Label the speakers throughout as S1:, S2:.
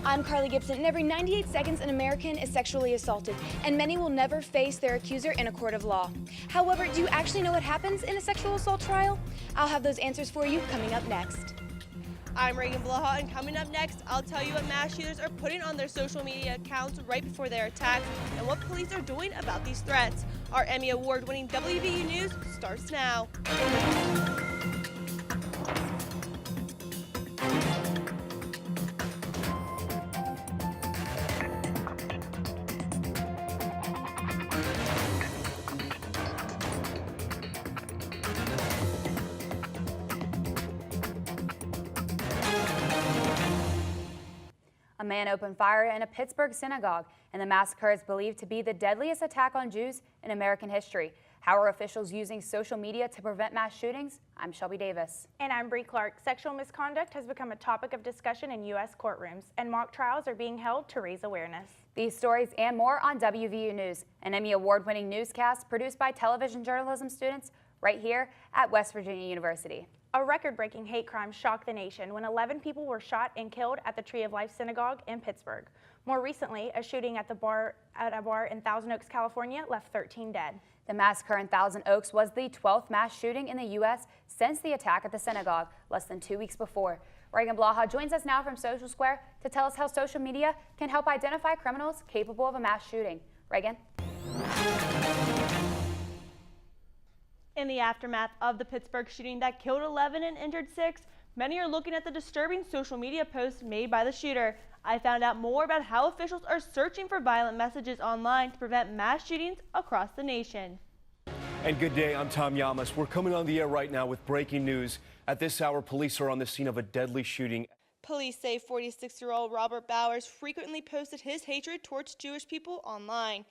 S1: I'm Carly Gibson, and every 98 seconds an American is sexually assaulted, and many will never face their accuser in a court of law. However, do you actually know what happens in a sexual assault trial? I'll have those answers for you coming up next.
S2: I'm Reagan Blaha, and coming up next, I'll tell you what mass shooters are putting on their social media accounts right before their attacks and what police are doing about these threats. Our Emmy Award-winning WVU News starts now.
S3: A man opened fire in a Pittsburgh synagogue, and the massacre is believed to be the deadliest attack on Jews in American history. How are officials using social media to prevent mass shootings? I'm Shelby Davis.
S4: And I'm Bree Clark. Sexual misconduct has become a topic of discussion in U.S. courtrooms, and mock trials are being held to raise awareness.
S3: These stories and more on WVU News, an Emmy Award-winning newscast produced by television journalism students right here at West Virginia University.
S4: A record-breaking hate crime shocked the nation when 11 people were shot and killed at the Tree of Life Synagogue in Pittsburgh. More recently, a shooting at a bar in Thousand Oaks, California, left 13 dead.
S3: The massacre in Thousand Oaks was the 12th mass shooting in the U.S. since the attack at the synagogue less than 2 weeks before. Reagan Blaha joins us now from Social Square to tell us how social media can help identify criminals capable of a mass shooting. Reagan?
S2: In the aftermath of the Pittsburgh shooting that killed 11 and injured 6, many are looking at the disturbing social media posts made by the shooter. I found out more about how officials are searching for violent messages online to prevent mass shootings across the nation.
S5: And good day, I'm Tom Yamas. We're coming on the air right now with breaking news. At this hour, police are on the scene of a deadly shooting.
S2: Police say 46-year-old Robert Bowers frequently posted his hatred towards Jewish people online.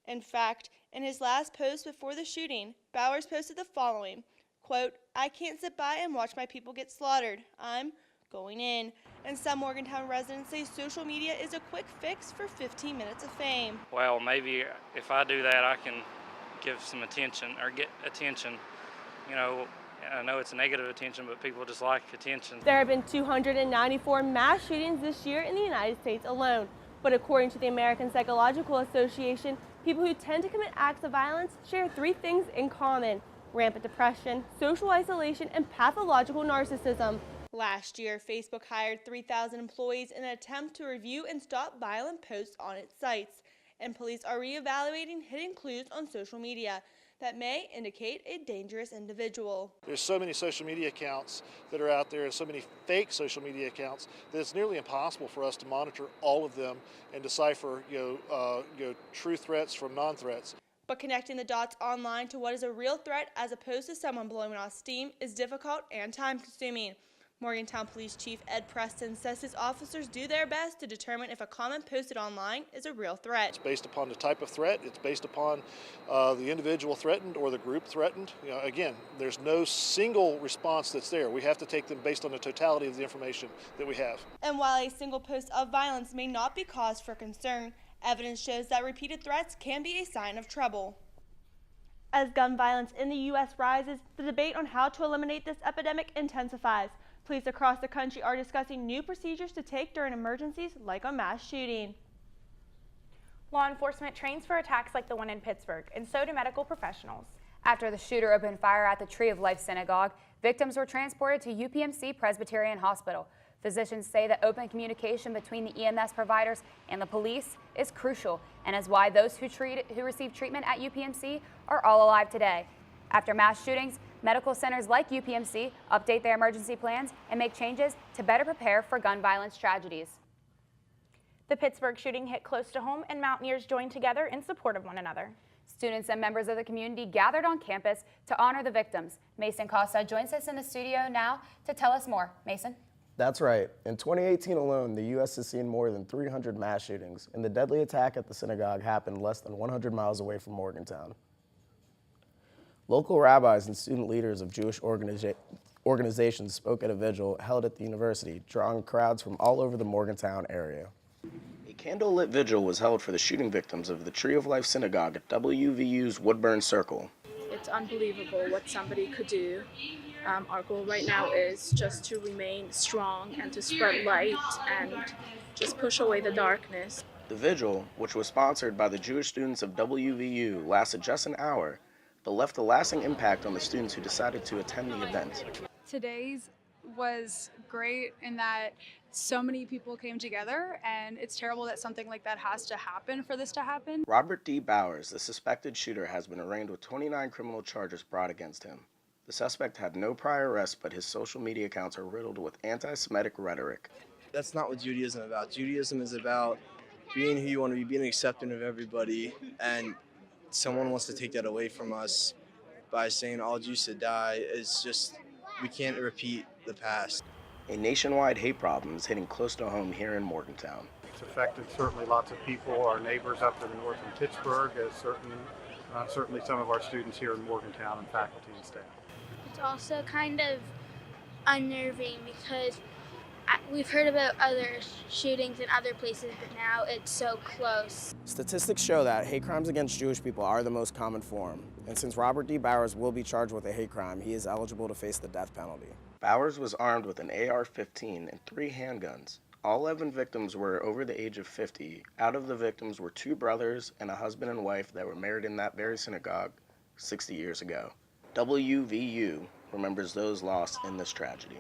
S2: In fact, in his last post before the shooting, Bowers posted the following, quote, "I can't sit by and watch my people get slaughtered. I'm going in." And some Morgantown residents say social media is a quick fix for 15 minutes of fame.
S6: Well, maybe if I do that, I can give some attention or get attention. You know, I know it's negative attention, but people just like attention.
S2: There have been 294 mass shootings this year in the United States alone. But according to the American Psychological Association, people who tend to commit acts of violence share 3 things in common: rampant depression, social isolation, and pathological narcissism. Last year, Facebook hired 3,000 employees in an attempt to review and stop violent posts on its sites. And police are reevaluating hidden clues on social media that may indicate a dangerous individual.
S7: There's so many social media accounts that are out there and so many fake social media accounts that it's nearly impossible for us to monitor all of them and decipher true threats from non-threats.
S2: But connecting the dots online to what is a real threat as opposed to someone blowing off steam is difficult and time-consuming. Morgantown Police Chief Ed Preston says his officers do their best to determine if a comment posted online is a real threat.
S7: It's based upon the type of threat. It's based upon the individual threatened or the group threatened. Again, there's no single response that's there. We have to take them based on the totality of the information that we have.
S2: And while a single post of violence may not be cause for concern, evidence shows that repeated threats can be a sign of trouble. As gun violence in the U.S. rises, the debate on how to eliminate this epidemic intensifies. Police across the country are discussing new procedures to take during emergencies like a mass shooting.
S4: Law enforcement trains for attacks like the one in Pittsburgh, and so do medical professionals.
S3: After the shooter opened fire at the Tree of Life Synagogue, victims were transported to UPMC Presbyterian Hospital. Physicians say that open communication between the EMS providers and the police is crucial and is why those who receive treatment at UPMC are all alive today. After mass shootings, medical centers like UPMC update their emergency plans and make changes to better prepare for gun violence tragedies.
S4: The Pittsburgh shooting hit close to home, and Mountaineers joined together in support of one another.
S3: Students and members of the community gathered on campus to honor the victims. Mason Costa joins us in the studio now to tell us more. Mason?
S8: That's right. In 2018 alone, the U.S. has seen more than 300 mass shootings, and the deadly attack at the synagogue happened less than 100 miles away from Morgantown. Local rabbis and student leaders of Jewish organizations spoke at a vigil held at the university, drawing crowds from all over the Morgantown area. A candlelit vigil was held for the shooting victims of the Tree of Life Synagogue at WVU's Woodburn Circle.
S9: It's unbelievable what somebody could do Our goal right now is just to remain strong and to spread light and just push away the darkness.
S8: The vigil, which was sponsored by the Jewish students of WVU, lasted just an hour, but left a lasting impact on the students who decided to attend the event.
S10: Today's was great in that so many people came together, and it's terrible that something like that has to happen for this to happen.
S8: Robert D. Bowers, the suspected shooter, has been arraigned with 29 criminal charges brought against him. The suspect had no prior arrests, but his social media accounts are riddled with anti-Semitic rhetoric.
S11: That's not what Judaism is about. Judaism is about being who you want to be, being accepting of everybody, and someone wants to take that away from us by saying all Jews should die. It's just, we can't repeat the past.
S8: A nationwide hate problem is hitting close to home here in Morgantown.
S12: It's affected certainly lots of people, our neighbors up to the north in Pittsburgh, as certainly some of our students here in Morgantown and faculty and staff.
S13: It's also kind of unnerving because we've heard about other shootings in other places, but now it's so close.
S8: Statistics show that hate crimes against Jewish people are the most common form, and since Robert D. Bowers will be charged with a hate crime, he is eligible to face the death penalty. Bowers was armed with an AR-15 and 3 handguns. All 11 victims were over the age of 50. Out of the victims were 2 brothers and a husband and wife that were married in that very synagogue 60 years ago. WVU remembers those lost in this tragedy.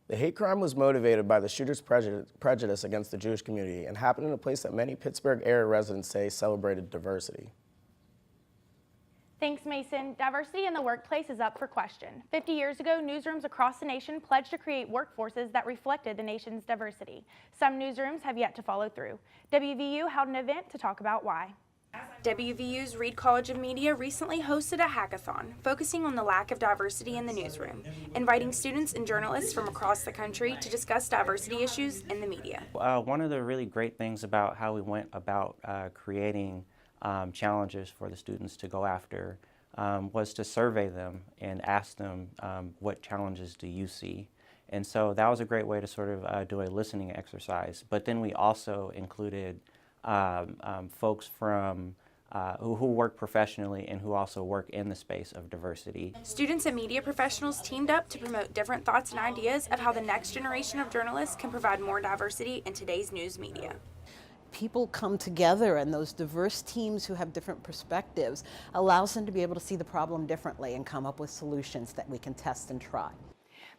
S8: The hate crime was motivated by the shooter's prejudice against the Jewish community and happened in a place that many Pittsburgh area residents say celebrated diversity.
S4: Thanks, Mason. Diversity in the workplace is up for question. 50 years ago, newsrooms across the nation pledged to create workforces that reflected the nation's diversity. Some newsrooms have yet to follow through. WVU held an event to talk about why. WVU's Reed College of Media recently hosted a hackathon focusing on the lack of diversity in the newsroom, inviting students and journalists from across the country to discuss diversity issues in the media.
S14: One of the really great things about how we went about creating challenges for the students to go after was to survey them and ask them what challenges do you see. And so that was a great way to sort of do a listening exercise. But then we also included folks from who work professionally and who also work in the space of diversity.
S4: Students and media professionals teamed up to promote different thoughts and ideas of how the next generation of journalists can provide more diversity in today's news media.
S15: People come together, and those diverse teams who have different perspectives allows them to be able to see the problem differently and come up with solutions that we can test and try.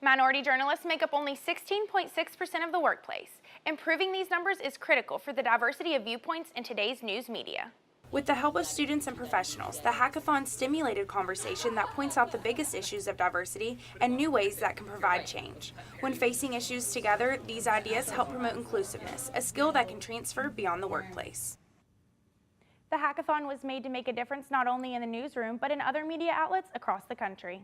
S4: Minority journalists make up only 16.6% of the workplace. Improving these numbers is critical for the diversity of viewpoints in today's news media. With the help of students and professionals, the hackathon stimulated conversation that points out the biggest issues of diversity and new ways that can provide change. When facing issues together, these ideas help promote inclusiveness, a skill that can transfer beyond the workplace. The hackathon was made to make a difference not only in the newsroom, but in other media outlets across the country.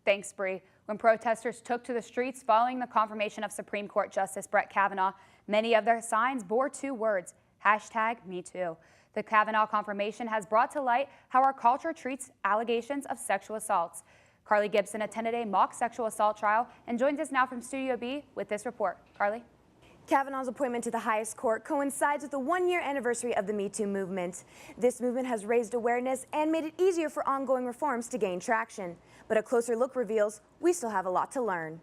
S3: Thanks, Bree. When protesters took to the streets following the confirmation of Supreme Court Justice Brett Kavanaugh, many of their signs bore 2 words, #MeToo. The Kavanaugh confirmation has brought to light how our culture treats allegations of sexual assaults. Carly Gibson attended a mock sexual assault trial and joins us now from Studio B with this report. Carly?
S1: Kavanaugh's appointment to the highest court coincides with the 1-year anniversary of the Me Too movement. This movement has raised awareness and made it easier for ongoing reforms to gain traction. But a closer look reveals we still have a lot to learn.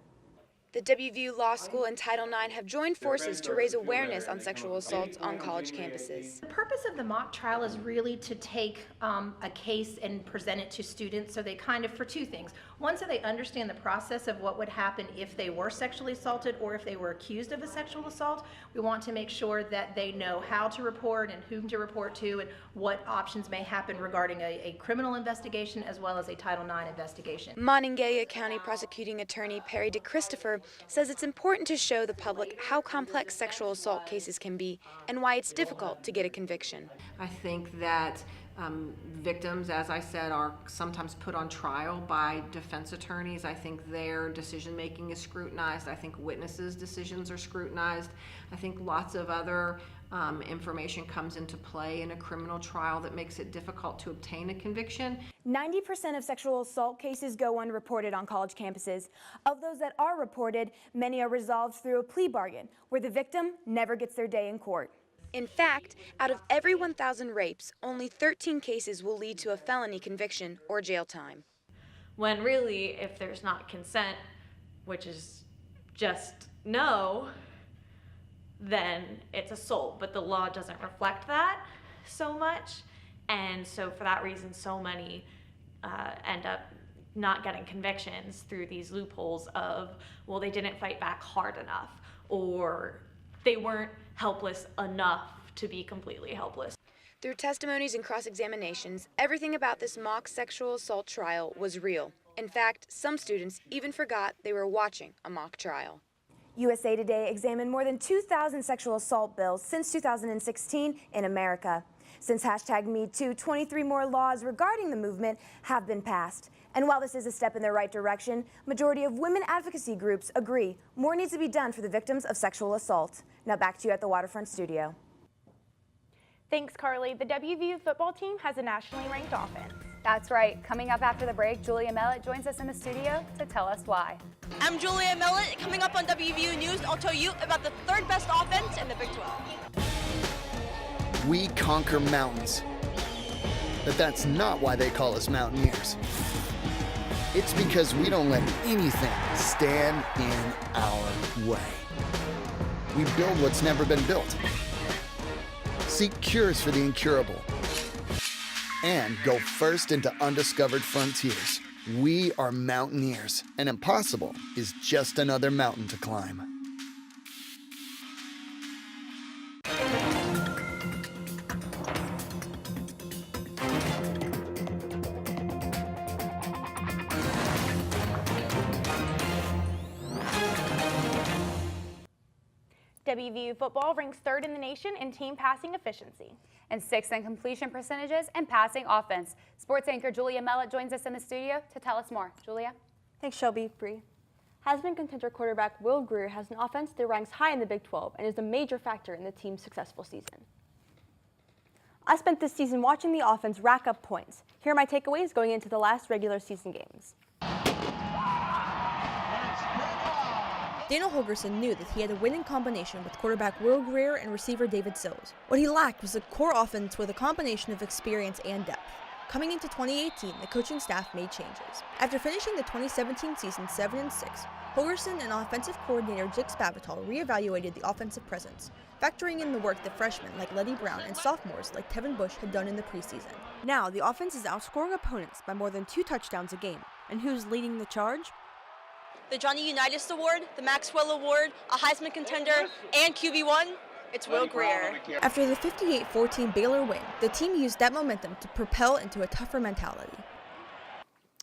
S1: The WVU Law School and Title IX have joined forces to raise awareness on sexual assaults on college campuses.
S16: The purpose of the mock trial is really to take a case and present it to students so they kind of, for 2 things. One, so they understand the process of what would happen if they were sexually assaulted or if they were accused of a sexual assault. We want to make sure that they know how to report and whom to report to and what options may happen regarding a criminal investigation as well as a Title IX investigation.
S1: Monongalia County Prosecuting Attorney Perry DeChristopher says it's important to show the public how complex sexual assault cases can be and why it's difficult to get a conviction.
S17: I think that victims, as I said, are sometimes put on trial by defense attorneys. I think their decision making is scrutinized. I think witnesses' decisions are scrutinized. I think lots of other information comes into play in a criminal trial that makes it difficult to obtain a conviction.
S1: 90% of sexual assault cases go unreported on college campuses. Of those that are reported, many are resolved through a plea bargain, where the victim never gets their day in court. In fact, out of every 1,000 rapes, only 13 cases will lead to a felony conviction or jail time.
S18: when really, if there's not consent, which is just no, then it's assault. But the law doesn't reflect that so much. And so for that reason, so many end up not getting convictions through these loopholes of, well, they didn't fight back hard enough, or they weren't helpless enough to be completely helpless.
S1: Through testimonies and cross-examinations, everything about this mock sexual assault trial was real. In fact, some students even forgot they were watching a mock trial.
S19: USA Today examined more than 2,000 sexual assault bills since 2016 in America. Since #MeToo, 23 more laws regarding the movement have been passed. And while this is a step in the right direction, majority of women advocacy groups agree more needs to be done for the victims of sexual assault. Now back to you at the Waterfront Studio.
S4: Thanks, Carly. The WVU football team has a nationally ranked offense.
S3: That's right. Coming up after the break, Julia Mellett joins us in the studio to tell us why.
S20: I'm Julia Mellett. Coming up on WVU News, I'll tell you about the third best offense in the Big 12.
S21: We conquer mountains. But that's not why they call us Mountaineers. It's because we don't let anything stand in our way. We build what's never been built. Seek cures for the incurable. And go first into undiscovered frontiers. We are Mountaineers, and impossible is just another mountain to climb.
S4: WVU football ranks 3rd in the nation in team passing efficiency.
S3: And 6th in completion percentages and passing offense. Sports anchor Julia Mellett joins us in the studio to tell us more. Julia?
S2: Thanks, Shelby. Bree. Heisman contender quarterback Will Grier has an offense that ranks high in the Big 12 and is a major factor in the team's successful season. I spent this season watching the offense rack up points. Here are my takeaways going into the last regular season games.
S22: Daniel Holgerson knew that he had a winning combination with quarterback Will Grier and receiver David Sills. What he lacked was a core offense with a combination of experience and depth. Coming into 2018, the coaching staff made changes. After finishing the 2017 season 7-6, Holgerson and offensive coordinator Dick Spavital reevaluated the offensive presence, factoring in the work that freshmen like Letty Brown and sophomores like Tevin Bush had done in the preseason. Now, the offense is outscoring opponents by more than 2 touchdowns a game. And who's leading the charge?
S20: The Johnny Unitas Award, the Maxwell Award, a Heisman contender, and QB1, it's Will Grier.
S22: After the 58-14 Baylor win, the team used that momentum to propel into a tougher mentality.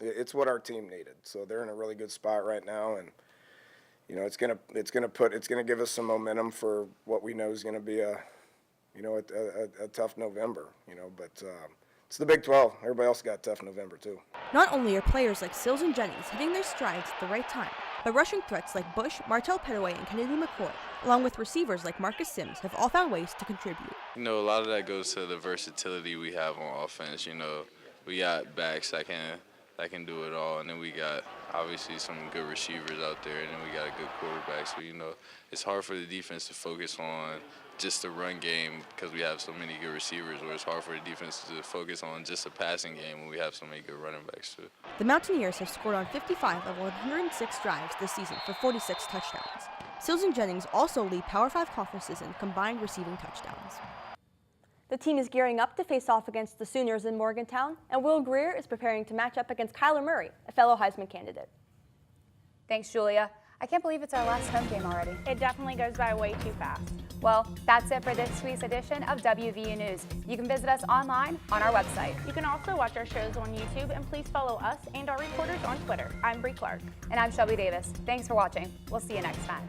S8: It's what our team needed. So they're in a really good spot right now, and you know it's gonna give us some momentum for what we know is gonna be a tough November. But it's the Big 12. Everybody else got a tough November too.
S22: Not only are players like Sills and Jennings hitting their strides at the right time, but rushing threats like Bush, Martell Pettaway, and Kennedy McCoy, along with receivers like Marcus Sims, have all found ways to contribute.
S23: A lot of that goes to the versatility we have on offense. We got backs that can do it all, and then we got obviously some good receivers out there, and then we got a good quarterback. So it's hard for the defense to focus on just the run game because we have so many good receivers, or it's hard for the defense to focus on just the passing game when we have so many good running backs too.
S22: The Mountaineers have scored on 55 of 106 drives this season for 46 touchdowns. Sills and Jennings also lead Power 5 conferences in combined receiving touchdowns.
S2: The team is gearing up to face off against the Sooners in Morgantown, and Will Grier is preparing to match up against Kyler Murray, a fellow Heisman candidate.
S3: Thanks, Julia. I can't believe it's our last home game already.
S4: It definitely goes by way too fast.
S3: Well, that's it for this week's edition of WVU News. You can visit us online on our website.
S4: You can also watch our shows on YouTube, and please follow us and our reporters on Twitter. I'm Bree Clark.
S3: And I'm Shelby Davis. Thanks for watching. We'll see you next time.